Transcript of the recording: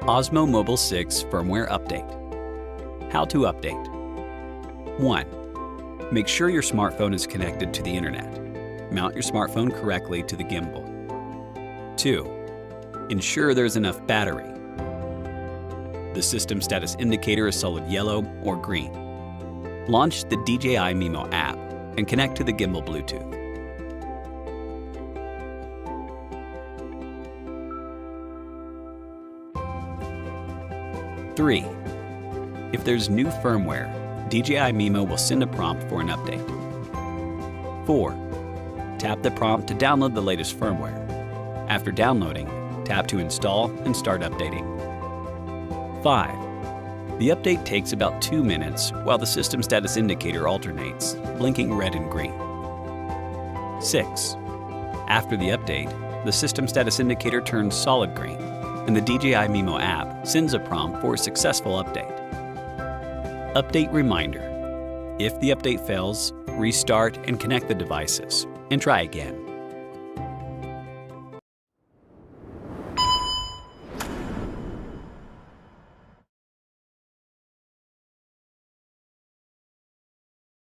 Osmo Mobile 6 firmware update. How to update. 1. Make sure your smartphone is connected to the internet. Mount your smartphone correctly to the gimbal. 2. Ensure there's enough battery. The system status indicator is solid yellow or green. Launch the DJI MIMO app and connect to the gimbal Bluetooth. 3. If there's new firmware, DJI MIMO will send a prompt for an update. 4. Tap the prompt to download the latest firmware. After downloading, tap to install and start updating. 5. The update takes about 2 minutes while the system status indicator alternates, blinking red and green. 6. After the update, the system status indicator turns solid green, and the DJI MIMO app sends a prompt for a successful update. Update reminder. If the update fails, restart and connect the devices, and try again.